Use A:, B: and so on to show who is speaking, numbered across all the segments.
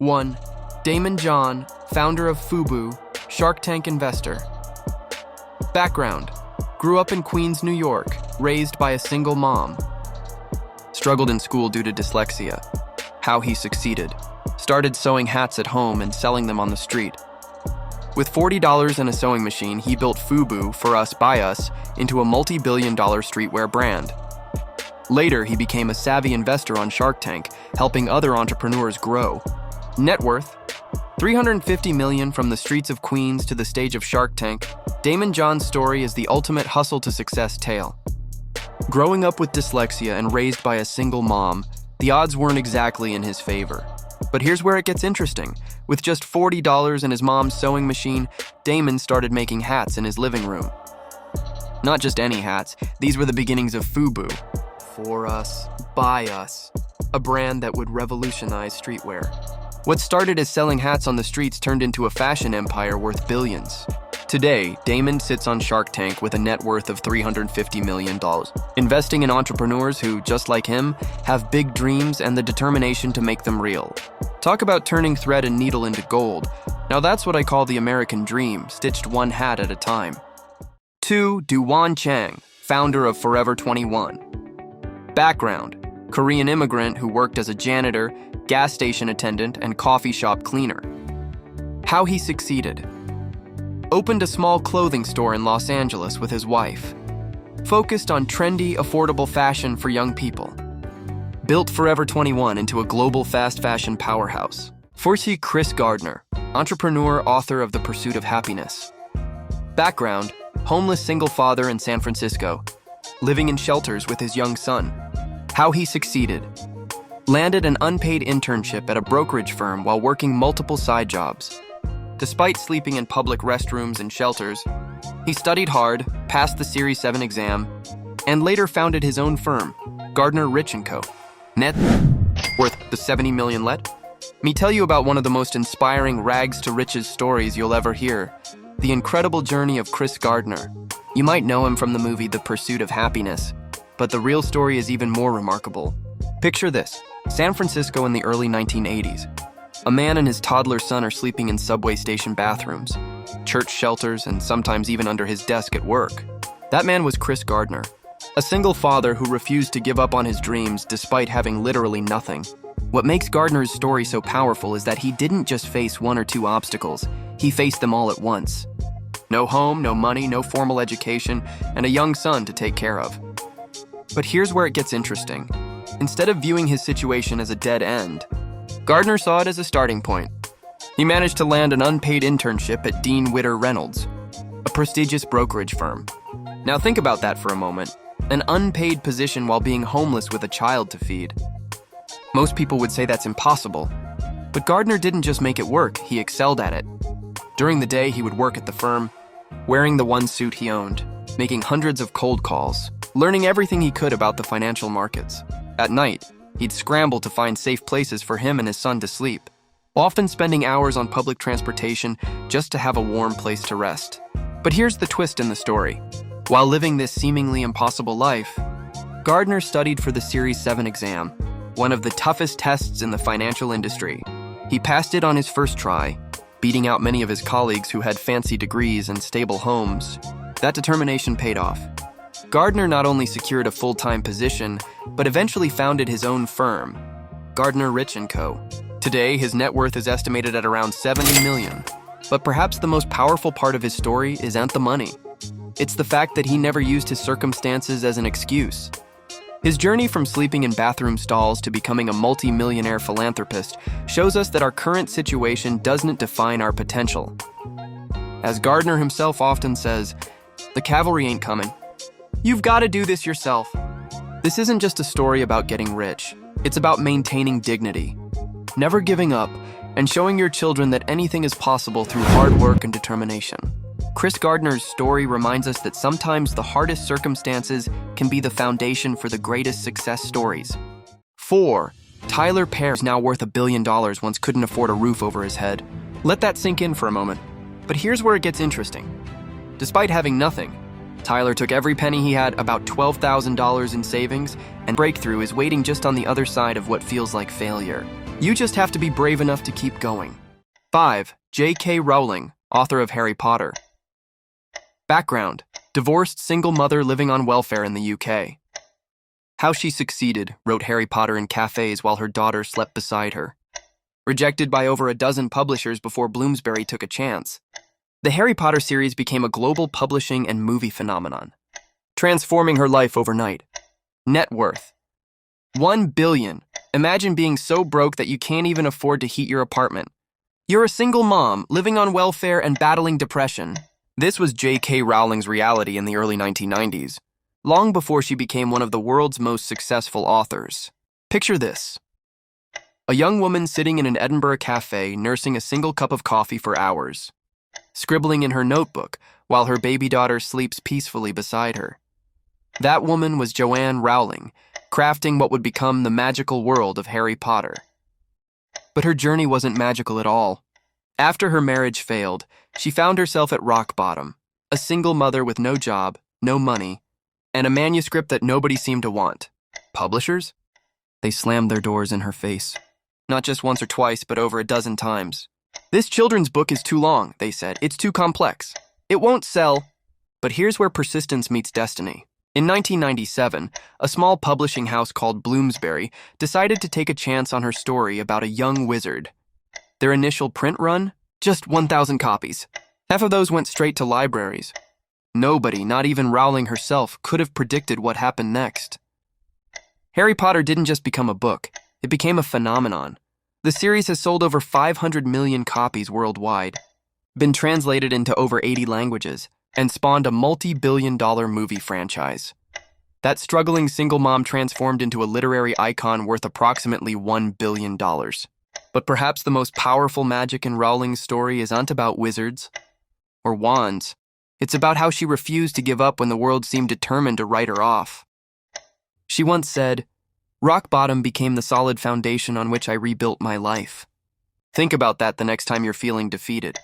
A: 1. Damon John, founder of FUBU, Shark Tank investor. Background: grew up in Queens, New York, raised by a single mom. Struggled in school due to dyslexia. How he succeeded: started sewing hats at home and selling them on the street. With $40 and a sewing machine, he built FUBU, for us, by us, into a multi-billion-dollar streetwear brand. Later, he became a savvy investor on Shark Tank, helping other entrepreneurs grow. Net worth: $350 million from the streets of Queens to the stage of Shark Tank. Damon John's story is the ultimate hustle-to-success tale. Growing up with dyslexia and raised by a single mom, the odds weren't exactly in his favor. But here's where it gets interesting. With just $40 and his mom's sewing machine, Damon started making hats in his living room. Not just any hats, these were the beginnings of FUBU. For us, by us. A brand that would revolutionize streetwear. What started as selling hats on the streets turned into a fashion empire worth billions. Today, Damon sits on Shark Tank with a net worth of $350 million, investing in entrepreneurs who, just like him, have big dreams and the determination to make them real. Talk about turning thread and needle into gold. Now that's what I call the American dream, stitched one hat at a time. 2. Duwan Chang, founder of Forever 21. Background: Korean immigrant who worked as a janitor, gas station attendant, and coffee shop cleaner. How he succeeded: opened a small clothing store in Los Angeles with his wife. Focused on trendy, affordable fashion for young people. Built Forever 21 into a global fast fashion powerhouse. 4. Chris Gardner, entrepreneur, author of The Pursuit of Happiness. Background: homeless single father in San Francisco, living in shelters with his young son. How he succeeded: landed an unpaid internship at a brokerage firm while working multiple side jobs. Despite sleeping in public restrooms and shelters, he studied hard, passed the Series 7 exam, and later founded his own firm, Gardner Rich & Co. Net worth the $70 million. Let me tell you about one of the most inspiring rags to riches stories you'll ever hear. The incredible journey of Chris Gardner. You might know him from the movie The Pursuit of Happiness, but the real story is even more remarkable. Picture this: San Francisco in the early 1980s. A man and his toddler son are sleeping in subway station bathrooms, church shelters, and sometimes even under his desk at work. That man was Chris Gardner, a single father who refused to give up on his dreams despite having literally nothing. What makes Gardner's story so powerful is that he didn't just face one or two obstacles, he faced them all at once. No home, no money, no formal education, and a young son to take care of. But here's where it gets interesting. Instead of viewing his situation as a dead end, Gardner saw it as a starting point. He managed to land an unpaid internship at Dean Witter Reynolds, a prestigious brokerage firm. Now think about that for a moment. An unpaid position while being homeless with a child to feed. Most people would say that's impossible. But Gardner didn't just make it work, he excelled at it. During the day, he would work at the firm, wearing the one suit he owned, making hundreds of cold calls, learning everything he could about the financial markets. At night, he'd scramble to find safe places for him and his son to sleep, often spending hours on public transportation just to have a warm place to rest. But here's the twist in the story. While living this seemingly impossible life, Gardner studied for the Series 7 exam, one of the toughest tests in the financial industry. He passed it on his first try, beating out many of his colleagues who had fancy degrees and stable homes. That determination paid off. Gardner not only secured a full-time position, but eventually founded his own firm, Gardner Rich & Co. Today, his net worth is estimated at around $70 million. But perhaps the most powerful part of his story isn't the money. It's the fact that he never used his circumstances as an excuse. His journey from sleeping in bathroom stalls to becoming a multi-millionaire philanthropist shows us that our current situation doesn't define our potential. As Gardner himself often says, "The cavalry ain't coming. You've got to do this yourself." This isn't just a story about getting rich. It's about maintaining dignity, never giving up, and showing your children that anything is possible through hard work and determination. Chris Gardner's story reminds us that sometimes the hardest circumstances can be the foundation for the greatest success stories. 4. Tyler Perry's now worth $1 billion once couldn't afford a roof over his head. Let that sink in for a moment. But here's where it gets interesting. Despite having nothing, Tyler took every penny he had, about $12,000 in savings, and breakthrough is waiting just on the other side of what feels like failure. You just have to be brave enough to keep going. 5. J.K. Rowling, author of Harry Potter. Background: divorced single mother living on welfare in the UK. How she succeeded, wrote Harry Potter in cafes while her daughter slept beside her. Rejected by over a dozen publishers before Bloomsbury took a chance. The Harry Potter series became a global publishing and movie phenomenon, transforming her life overnight. Net worth: $1 billion. Imagine being so broke that you can't even afford to heat your apartment. You're a single mom, living on welfare and battling depression. This was J.K. Rowling's reality in the early 1990s, long before she became one of the world's most successful authors. Picture this: a young woman sitting in an Edinburgh cafe nursing a single cup of coffee for hours, scribbling in her notebook while her baby daughter sleeps peacefully beside her. That woman was Joanne Rowling, crafting what would become the magical world of Harry Potter. But her journey wasn't magical at all. After her marriage failed, she found herself at rock bottom, a single mother with no job, no money, and a manuscript that nobody seemed to want. Publishers? They slammed their doors in her face. Not just once or twice, but over a dozen times. This children's book is too long, they said. It's too complex. It won't sell. But here's where persistence meets destiny. In 1997, a small publishing house called Bloomsbury decided to take a chance on her story about a young wizard. Their initial print run? Just 1,000 copies. Half of those went straight to libraries. Nobody, not even Rowling herself, could have predicted what happened next. Harry Potter didn't just become a book, it became a phenomenon. The series has sold over 500 million copies worldwide, been translated into over 80 languages, and spawned a multi-billion-dollar movie franchise. That struggling single mom transformed into a literary icon worth approximately $1 billion. But perhaps the most powerful magic in Rowling's story isn't about wizards or wands. It's about how she refused to give up when the world seemed determined to write her off. She once said, "Rock bottom became the solid foundation on which I rebuilt my life." Think about that the next time you're feeling defeated.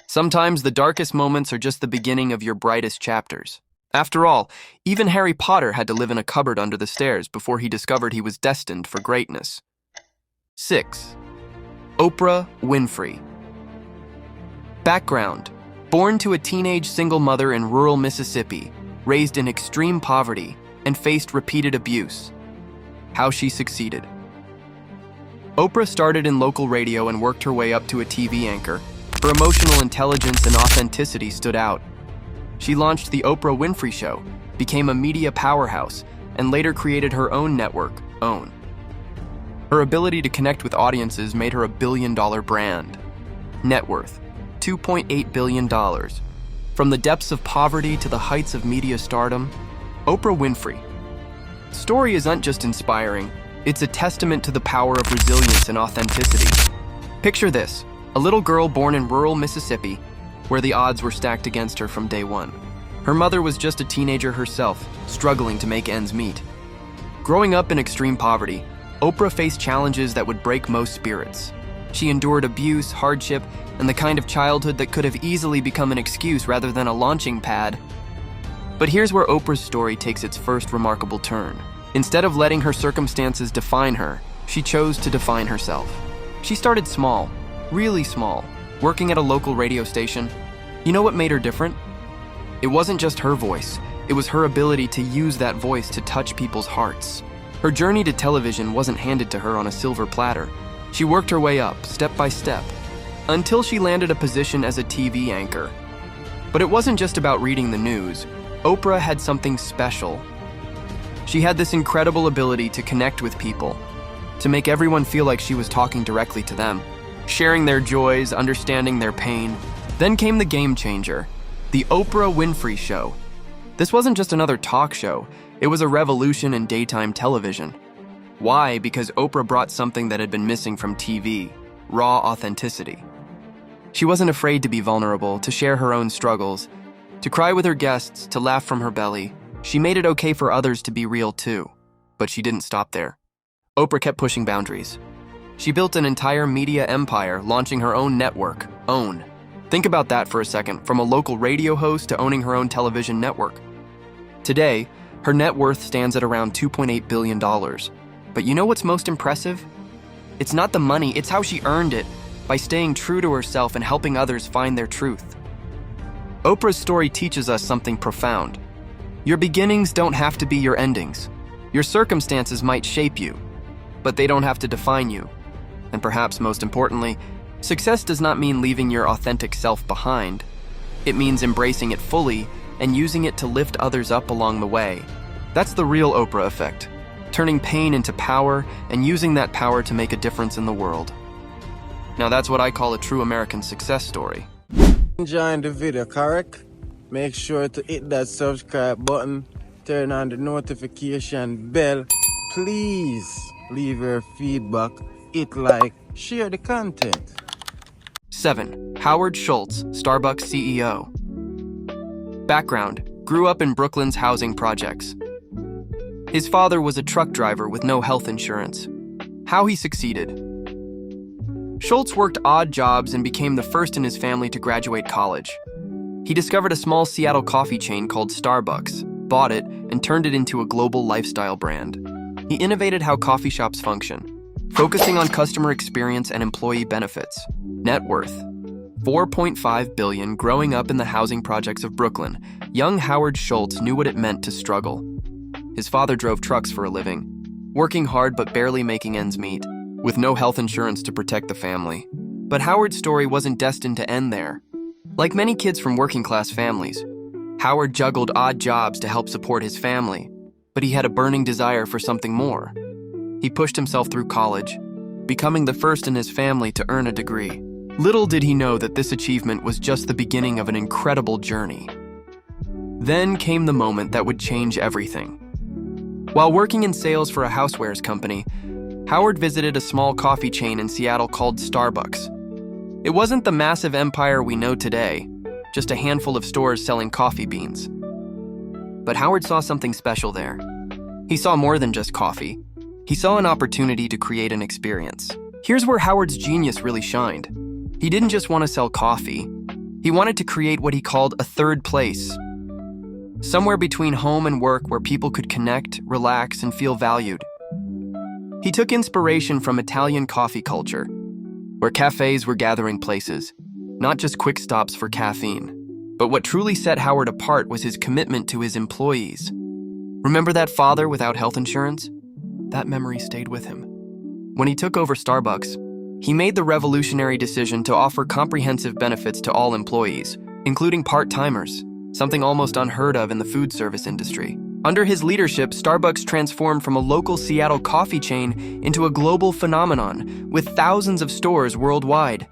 A: Sometimes the darkest moments are just the beginning of your brightest chapters. After all, even Harry Potter had to live in a cupboard under the stairs before he discovered he was destined for greatness. 6. Oprah Winfrey. Background: born to a teenage single mother in rural Mississippi, raised in extreme poverty, and faced repeated abuse. How she succeeded. Oprah started in local radio and worked her way up to a TV anchor. Her emotional intelligence and authenticity stood out. She launched The Oprah Winfrey Show, became a media powerhouse, and later created her own network, OWN. Her ability to connect with audiences made her a billion-dollar brand. Net worth: $2.8 billion. From the depths of poverty to the heights of media stardom, Oprah Winfrey. Story isn't just inspiring, it's a testament to the power of resilience and authenticity. Picture this: a little girl born in rural Mississippi, where the odds were stacked against her from day one. Her mother was just a teenager herself, struggling to make ends meet. Growing up in extreme poverty, Oprah faced challenges that would break most spirits. She endured abuse, hardship, and the kind of childhood that could have easily become an excuse rather than a launching pad. But here's where Oprah's story takes its first remarkable turn. Instead of letting her circumstances define her, she chose to define herself. She started small, really small, working at a local radio station. You know what made her different? It wasn't just her voice, it was her ability to use that voice to touch people's hearts. Her journey to television wasn't handed to her on a silver platter. She worked her way up, step by step, until she landed a position as a TV anchor. But it wasn't just about reading the news. Oprah had something special. She had this incredible ability to connect with people, to make everyone feel like she was talking directly to them, sharing their joys, understanding their pain. Then came the game changer, The Oprah Winfrey Show. This wasn't just another talk show, it was a revolution in daytime television. Why? Because Oprah brought something that had been missing from TV: raw authenticity. She wasn't afraid to be vulnerable, to share her own struggles, to cry with her guests, to laugh from her belly. She made it okay for others to be real too. But she didn't stop there. Oprah kept pushing boundaries. She built an entire media empire, launching her own network, OWN. Think about that for a second, from a local radio host to owning her own television network. Today, her net worth stands at around $2.8 billion. But you know what's most impressive? It's not the money, it's how she earned it, by staying true to herself and helping others find their truth. Oprah's story teaches us something profound. Your beginnings don't have to be your endings. Your circumstances might shape you, but they don't have to define you. And perhaps most importantly, success does not mean leaving your authentic self behind. It means embracing it fully and using it to lift others up along the way. That's the real Oprah effect, turning pain into power and using that power to make a difference in the world. Now that's what I call a true American success story.
B: Enjoying the video, correct? Make sure to hit that subscribe button, turn on the notification bell. Please leave your feedback, hit like, share the content.
A: 7. Howard Schultz, Starbucks CEO. Background: grew up in Brooklyn's housing projects. His father was a truck driver with no health insurance. How he succeeded. Schultz worked odd jobs and became the first in his family to graduate college. He discovered a small Seattle coffee chain called Starbucks, bought it, and turned it into a global lifestyle brand. He innovated how coffee shops function, focusing on customer experience and employee benefits. Net worth: $4.5 billion. Growing up in the housing projects of Brooklyn, young Howard Schultz knew what it meant to struggle. His father drove trucks for a living, working hard but barely making ends meet, with no health insurance to protect the family. But Howard's story wasn't destined to end there. Like many kids from working-class families, Howard juggled odd jobs to help support his family, but he had a burning desire for something more. He pushed himself through college, becoming the first in his family to earn a degree. Little did he know that this achievement was just the beginning of an incredible journey. Then came the moment that would change everything. While working in sales for a housewares company, Howard visited a small coffee chain in Seattle called Starbucks. It wasn't the massive empire we know today, just a handful of stores selling coffee beans. But Howard saw something special there. He saw more than just coffee. He saw an opportunity to create an experience. Here's where Howard's genius really shined. He didn't just want to sell coffee. He wanted to create what he called a third place. Somewhere between home and work where people could connect, relax, and feel valued. He took inspiration from Italian coffee culture, where cafes were gathering places, not just quick stops for caffeine. But what truly set Howard apart was his commitment to his employees. Remember that father without health insurance? That memory stayed with him. When he took over Starbucks, he made the revolutionary decision to offer comprehensive benefits to all employees, including part-timers, something almost unheard of in the food service industry. Under his leadership, Starbucks transformed from a local Seattle coffee chain into a global phenomenon with thousands of stores worldwide.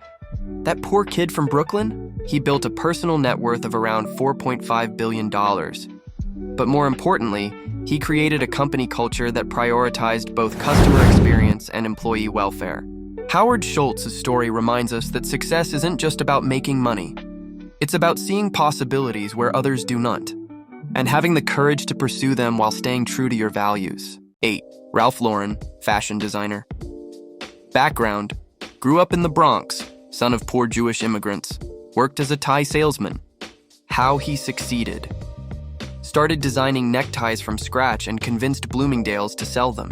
A: That poor kid from Brooklyn? He built a personal net worth of around $4.5 billion. But more importantly, he created a company culture that prioritized both customer experience and employee welfare. Howard Schultz's story reminds us that success isn't just about making money. It's about seeing possibilities where others do not, and having the courage to pursue them while staying true to your values. 8. Ralph Lauren, fashion designer. Background: grew up in the Bronx, son of poor Jewish immigrants, worked as a tie salesman. How he succeeded: started designing neckties from scratch and convinced Bloomingdale's to sell them.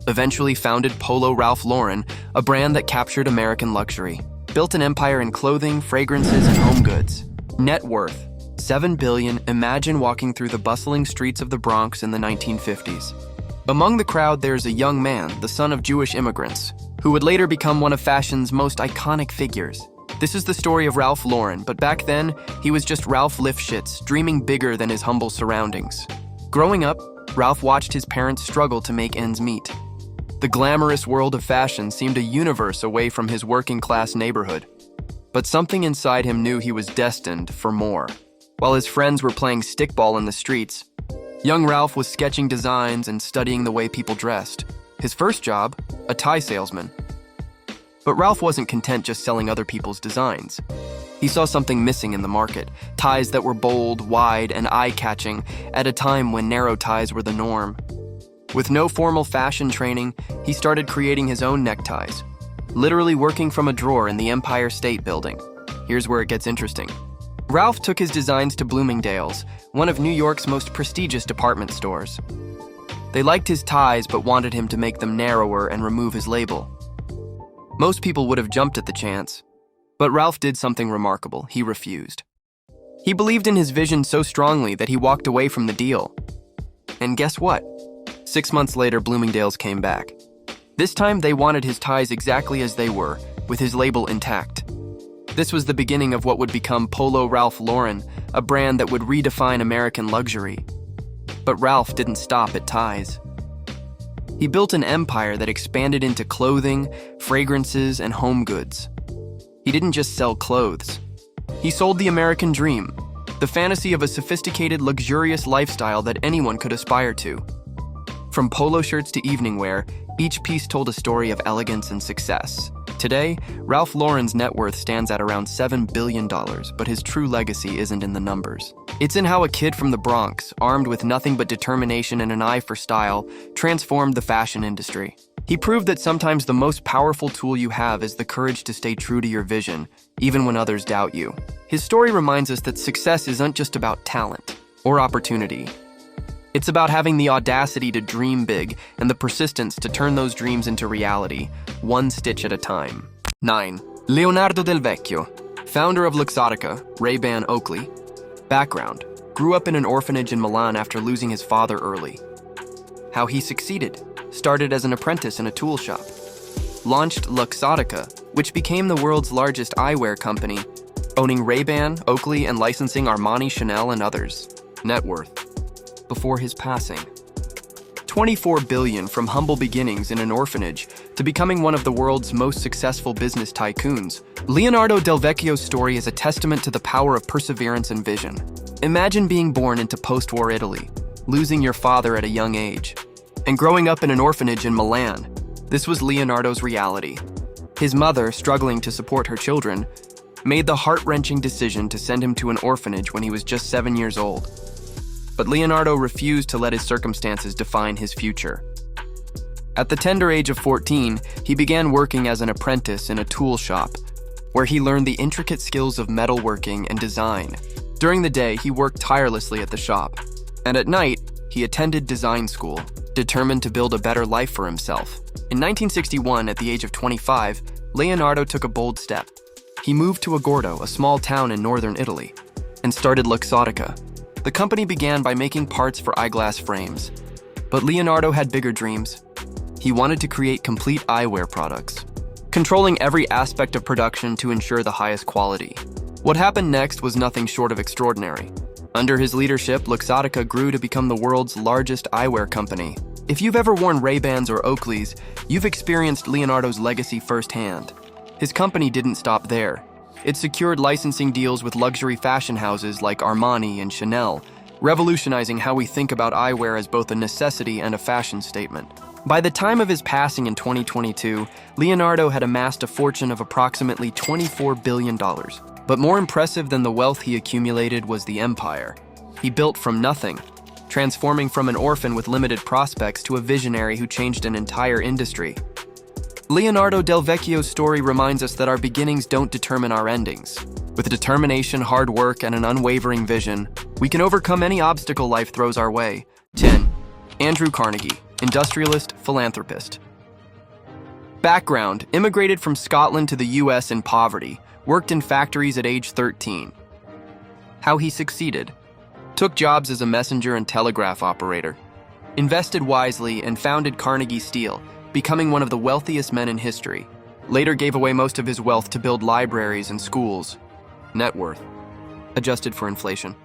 A: Eventually founded Polo Ralph Lauren, a brand that captured American luxury. Built an empire in clothing, fragrances, and home goods. Net worth: $7 billion. Imagine walking through the bustling streets of the Bronx in the 1950s. Among the crowd, there's a young man, the son of Jewish immigrants, who would later become one of fashion's most iconic figures. This is the story of Ralph Lauren, but back then, he was just Ralph Lifshitz, dreaming bigger than his humble surroundings. Growing up, Ralph watched his parents struggle to make ends meet. The glamorous world of fashion seemed a universe away from his working-class neighborhood. But something inside him knew he was destined for more. While his friends were playing stickball in the streets, young Ralph was sketching designs and studying the way people dressed. His first job, a tie salesman. But Ralph wasn't content just selling other people's designs. He saw something missing in the market, ties that were bold, wide, and eye-catching at a time when narrow ties were the norm. With no formal fashion training, he started creating his own neckties, literally working from a drawer in the Empire State Building. Here's where it gets interesting. Ralph took his designs to Bloomingdale's, one of New York's most prestigious department stores. They liked his ties but wanted him to make them narrower and remove his label. Most people would have jumped at the chance, but Ralph did something remarkable. He refused. He believed in his vision so strongly that he walked away from the deal. And guess what? 6 months later, Bloomingdale's came back. This time, they wanted his ties exactly as they were, with his label intact. This was the beginning of what would become Polo Ralph Lauren, a brand that would redefine American luxury. But Ralph didn't stop at ties. He built an empire that expanded into clothing, fragrances, and home goods. He didn't just sell clothes. He sold the American dream, the fantasy of a sophisticated, luxurious lifestyle that anyone could aspire to. From polo shirts to evening wear, each piece told a story of elegance and success. Today, Ralph Lauren's net worth stands at around $7 billion, but his true legacy isn't in the numbers. It's in how a kid from the Bronx, armed with nothing but determination and an eye for style, transformed the fashion industry. He proved that sometimes the most powerful tool you have is the courage to stay true to your vision, even when others doubt you. His story reminds us that success isn't just about talent or opportunity. It's about having the audacity to dream big and the persistence to turn those dreams into reality, one stitch at a time. 9. Leonardo Del Vecchio, founder of Luxottica, Ray-Ban Oakley. Background: grew up in an orphanage in Milan after losing his father early. How he succeeded: started as an apprentice in a tool shop. Launched Luxottica, which became the world's largest eyewear company, owning Ray-Ban, Oakley, and licensing Armani, Chanel, and others. Net worth: before his passing, $24 billion, from humble beginnings in an orphanage to becoming one of the world's most successful business tycoons. Leonardo Del Vecchio's story is a testament to the power of perseverance and vision. Imagine being born into post-war Italy, losing your father at a young age, and growing up in an orphanage in Milan. This was Leonardo's reality. His mother, struggling to support her children, made the heart-wrenching decision to send him to an orphanage when he was just 7 years old. But Leonardo refused to let his circumstances define his future. At the tender age of 14, he began working as an apprentice in a tool shop, where he learned the intricate skills of metalworking and design. During the day, he worked tirelessly at the shop, and at night, he attended design school, determined to build a better life for himself. In 1961, at the age of 25, Leonardo took a bold step. He moved to Agordo, a small town in northern Italy, and started Luxottica. The company began by making parts for eyeglass frames. But Leonardo had bigger dreams. He wanted to create complete eyewear products, controlling every aspect of production to ensure the highest quality. What happened next was nothing short of extraordinary. Under his leadership, Luxottica grew to become the world's largest eyewear company. If you've ever worn Ray-Bans or Oakleys, you've experienced Leonardo's legacy firsthand. His company didn't stop there. It secured licensing deals with luxury fashion houses like Armani and Chanel, revolutionizing how we think about eyewear as both a necessity and a fashion statement. By the time of his passing in 2022, Leonardo had amassed a fortune of approximately $24 billion. But more impressive than the wealth he accumulated was the empire he built from nothing, transforming from an orphan with limited prospects to a visionary who changed an entire industry. Leonardo Del Vecchio's story reminds us that our beginnings don't determine our endings. With determination, hard work, and an unwavering vision, we can overcome any obstacle life throws our way. 10. Andrew Carnegie, industrialist, philanthropist. Background: immigrated from Scotland to the US in poverty, worked in factories at age 13. How he succeeded: took jobs as a messenger and telegraph operator, invested wisely, and founded Carnegie Steel, becoming one of the wealthiest men in history. Later gave away most of his wealth to build libraries and schools. Net worth, adjusted for inflation,